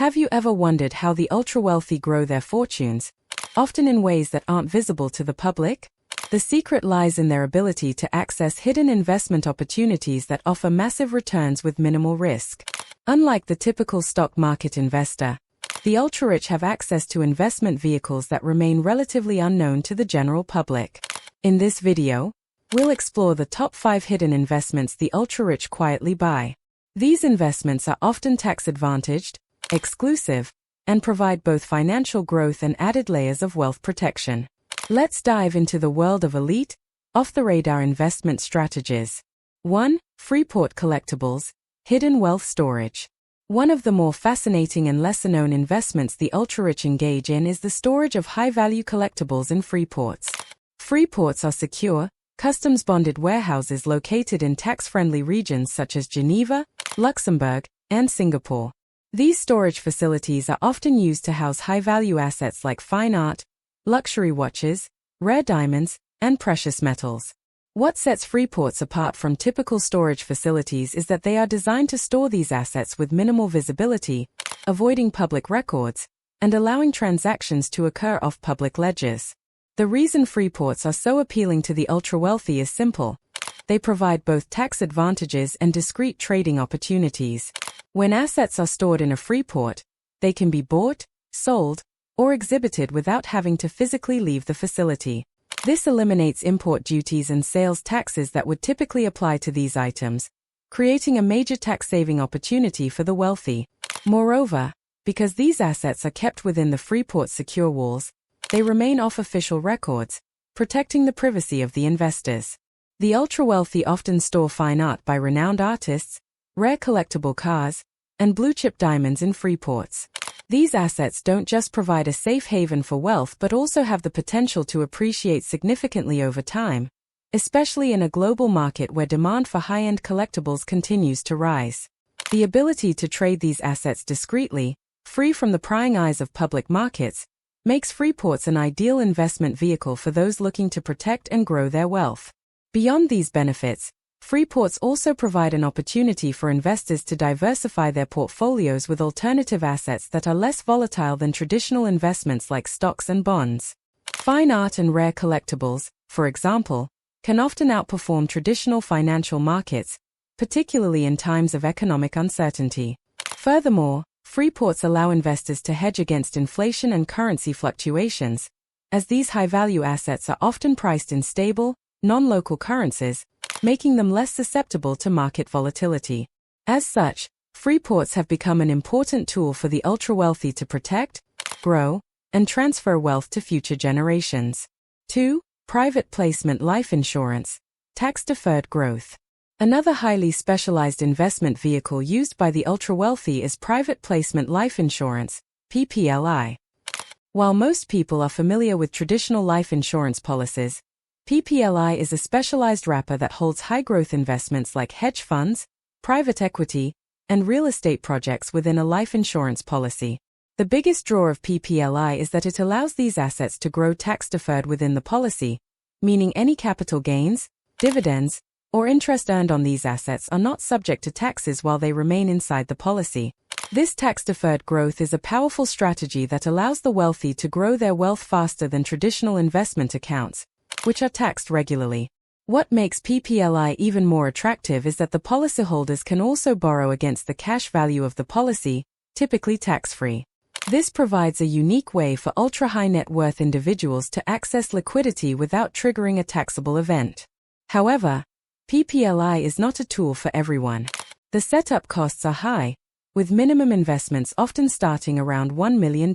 Have you ever wondered how the ultra-wealthy grow their fortunes, often in ways that aren't visible to the public? The secret lies in their ability to access hidden investment opportunities that offer massive returns with minimal risk. Unlike the typical stock market investor, the ultra-rich have access to investment vehicles that remain relatively unknown to the general public. In this video, we'll explore the top 5 hidden investments the ultra-rich quietly buy. These investments are often tax-advantaged, exclusive, and provide both financial growth and added layers of wealth protection. Let's dive into the world of elite, off-the-radar investment strategies. 1. Freeport Collectibles, Hidden Wealth Storage. One of the more fascinating and lesser-known investments the ultra-rich engage in is the storage of high-value collectibles in freeports. Freeports are secure, customs-bonded warehouses located in tax-friendly regions such as Geneva, Luxembourg, and Singapore. These storage facilities are often used to house high-value assets like fine art, luxury watches, rare diamonds, and precious metals. What sets freeports apart from typical storage facilities is that they are designed to store these assets with minimal visibility, avoiding public records, and allowing transactions to occur off public ledgers. The reason freeports are so appealing to the ultra-wealthy is simple. They provide both tax advantages and discrete trading opportunities. When assets are stored in a freeport, they can be bought, sold, or exhibited without having to physically leave the facility. This eliminates import duties and sales taxes that would typically apply to these items, creating a major tax-saving opportunity for the wealthy. Moreover, because these assets are kept within the freeport's secure walls, they remain off official records, protecting the privacy of the investors. The ultra-wealthy often store fine art by renowned artists, rare collectible cars, and blue-chip diamonds in freeports. These assets don't just provide a safe haven for wealth but also have the potential to appreciate significantly over time, especially in a global market where demand for high-end collectibles continues to rise. The ability to trade these assets discreetly, free from the prying eyes of public markets, makes freeports an ideal investment vehicle for those looking to protect and grow their wealth. Beyond these benefits, freeports also provide an opportunity for investors to diversify their portfolios with alternative assets that are less volatile than traditional investments like stocks and bonds. Fine art and rare collectibles, for example, can often outperform traditional financial markets, particularly in times of economic uncertainty. Furthermore, freeports allow investors to hedge against inflation and currency fluctuations, as these high-value assets are often priced in stable, non-local currencies, making them less susceptible to market volatility. As such, freeports have become an important tool for the ultra-wealthy to protect, grow, and transfer wealth to future generations. 2. Private Placement Life Insurance, Tax-Deferred Growth. Another highly specialized investment vehicle used by the ultra-wealthy is private placement life insurance, PPLI. While most people are familiar with traditional life insurance policies, PPLI is a specialized wrapper that holds high-growth investments like hedge funds, private equity, and real estate projects within a life insurance policy. The biggest draw of PPLI is that it allows these assets to grow tax-deferred within the policy, meaning any capital gains, dividends, or interest earned on these assets are not subject to taxes while they remain inside the policy. This tax-deferred growth is a powerful strategy that allows the wealthy to grow their wealth faster than traditional investment accounts, which are taxed regularly. What makes PPLI even more attractive is that the policyholders can also borrow against the cash value of the policy, typically tax-free. This provides a unique way for ultra-high net worth individuals to access liquidity without triggering a taxable event. However, PPLI is not a tool for everyone. The setup costs are high, with minimum investments often starting around $1 million.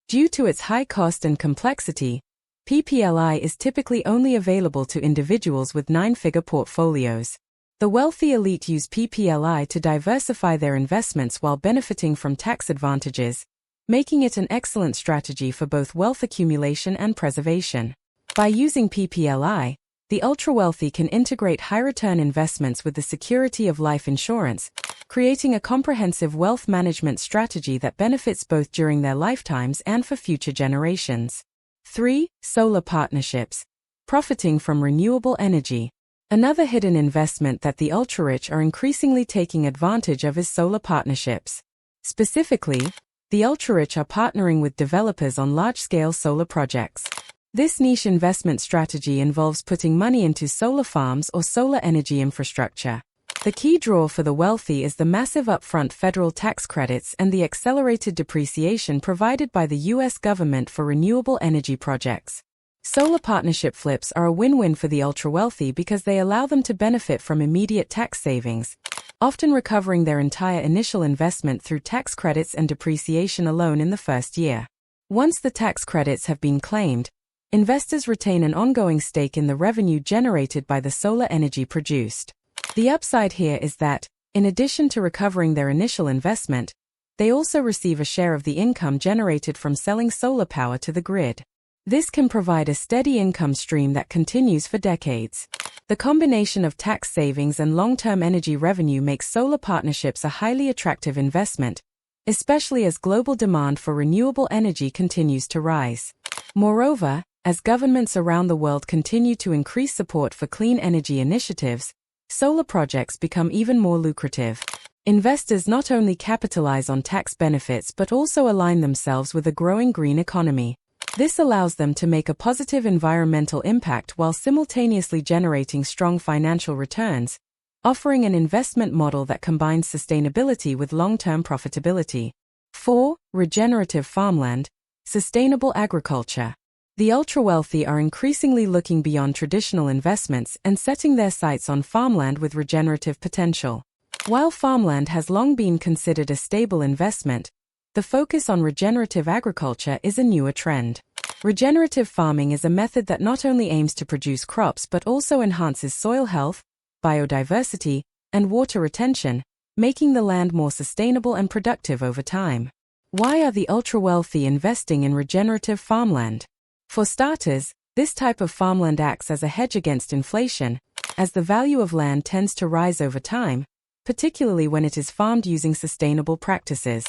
Due to its high cost and complexity, PPLI is typically only available to individuals with 9-figure portfolios. The wealthy elite use PPLI to diversify their investments while benefiting from tax advantages, making it an excellent strategy for both wealth accumulation and preservation. By using PPLI, the ultra-wealthy can integrate high-return investments with the security of life insurance, creating a comprehensive wealth management strategy that benefits both during their lifetimes and for future generations. 3. Solar partnerships, profiting from renewable energy. Another hidden investment that the ultra-rich are increasingly taking advantage of is solar partnerships. Specifically, the ultra-rich are partnering with developers on large-scale solar projects. This niche investment strategy involves putting money into solar farms or solar energy infrastructure. The key draw for the wealthy is the massive upfront federal tax credits and the accelerated depreciation provided by the U.S. government for renewable energy projects. Solar partnership flips are a win-win for the ultra-wealthy because they allow them to benefit from immediate tax savings, often recovering their entire initial investment through tax credits and depreciation alone in the first year. Once the tax credits have been claimed, investors retain an ongoing stake in the revenue generated by the solar energy produced. The upside here is that, in addition to recovering their initial investment, they also receive a share of the income generated from selling solar power to the grid. This can provide a steady income stream that continues for decades. The combination of tax savings and long-term energy revenue makes solar partnerships a highly attractive investment, especially as global demand for renewable energy continues to rise. Moreover, as governments around the world continue to increase support for clean energy initiatives, solar projects become even more lucrative. Investors not only capitalize on tax benefits but also align themselves with a growing green economy. This allows them to make a positive environmental impact while simultaneously generating strong financial returns, offering an investment model that combines sustainability with long-term profitability. 4. Regenerative farmland, sustainable agriculture. The ultra-wealthy are increasingly looking beyond traditional investments and setting their sights on farmland with regenerative potential. While farmland has long been considered a stable investment, the focus on regenerative agriculture is a newer trend. Regenerative farming is a method that not only aims to produce crops but also enhances soil health, biodiversity, and water retention, making the land more sustainable and productive over time. Why are the ultra-wealthy investing in regenerative farmland? For starters, this type of farmland acts as a hedge against inflation, as the value of land tends to rise over time, particularly when it is farmed using sustainable practices.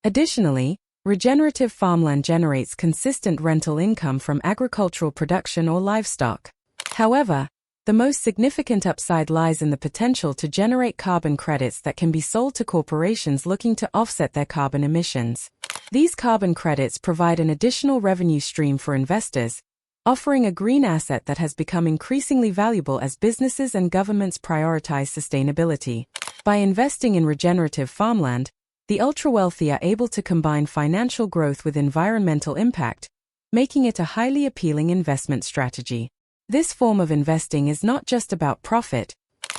Additionally, regenerative farmland generates consistent rental income from agricultural production or livestock. However, the most significant upside lies in the potential to generate carbon credits that can be sold to corporations looking to offset their carbon emissions. These carbon credits provide an additional revenue stream for investors, offering a green asset that has become increasingly valuable as businesses and governments prioritize sustainability. By investing in regenerative farmland, the ultra-wealthy are able to combine financial growth with environmental impact, making it a highly appealing investment strategy. This form of investing is not just about profit,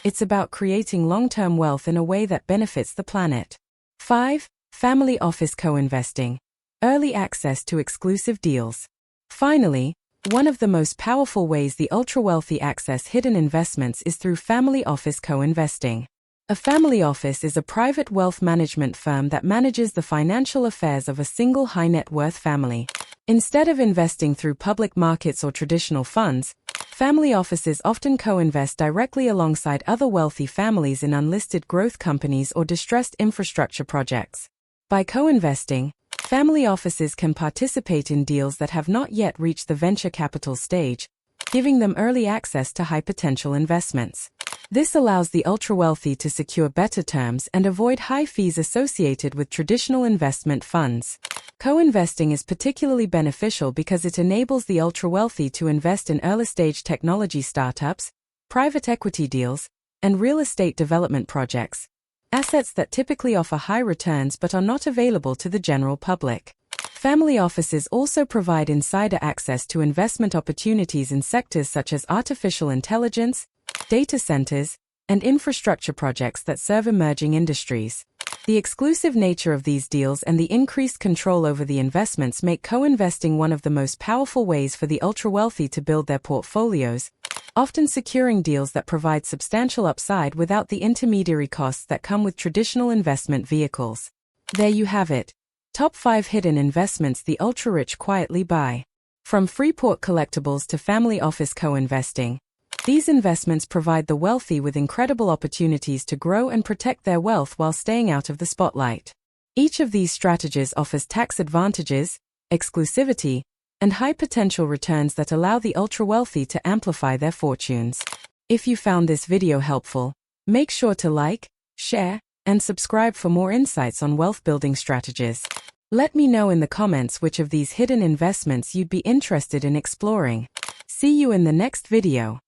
it's about creating long-term wealth in a way that benefits the planet. 5. Family office co-investing. Early access to exclusive deals. Finally, one of the most powerful ways the ultra-wealthy access hidden investments is through family office co-investing. A family office is a private wealth management firm that manages the financial affairs of a single high-net-worth family. Instead of investing through public markets or traditional funds, family offices often co-invest directly alongside other wealthy families in unlisted growth companies or distressed infrastructure projects. By co-investing, family offices can participate in deals that have not yet reached the venture capital stage, giving them early access to high-potential investments. This allows the ultra-wealthy to secure better terms and avoid high fees associated with traditional investment funds. Co-investing is particularly beneficial because it enables the ultra-wealthy to invest in early-stage technology startups, private equity deals, and real estate development projects, assets that typically offer high returns but are not available to the general public. Family offices also provide insider access to investment opportunities in sectors such as artificial intelligence, data centers, and infrastructure projects that serve emerging industries. The exclusive nature of these deals and the increased control over the investments make co-investing one of the most powerful ways for the ultra-wealthy to build their portfolios, often securing deals that provide substantial upside without the intermediary costs that come with traditional investment vehicles. There you have it. Top 5 hidden investments the ultra-rich quietly buy. From Freeport collectibles to family office co-investing, these investments provide the wealthy with incredible opportunities to grow and protect their wealth while staying out of the spotlight. Each of these strategies offers tax advantages, exclusivity, and high-potential returns that allow the ultra-wealthy to amplify their fortunes. If you found this video helpful, make sure to like, share, and subscribe for more insights on wealth building strategies. Let me know in the comments which of these hidden investments you'd be interested in exploring. See you in the next video.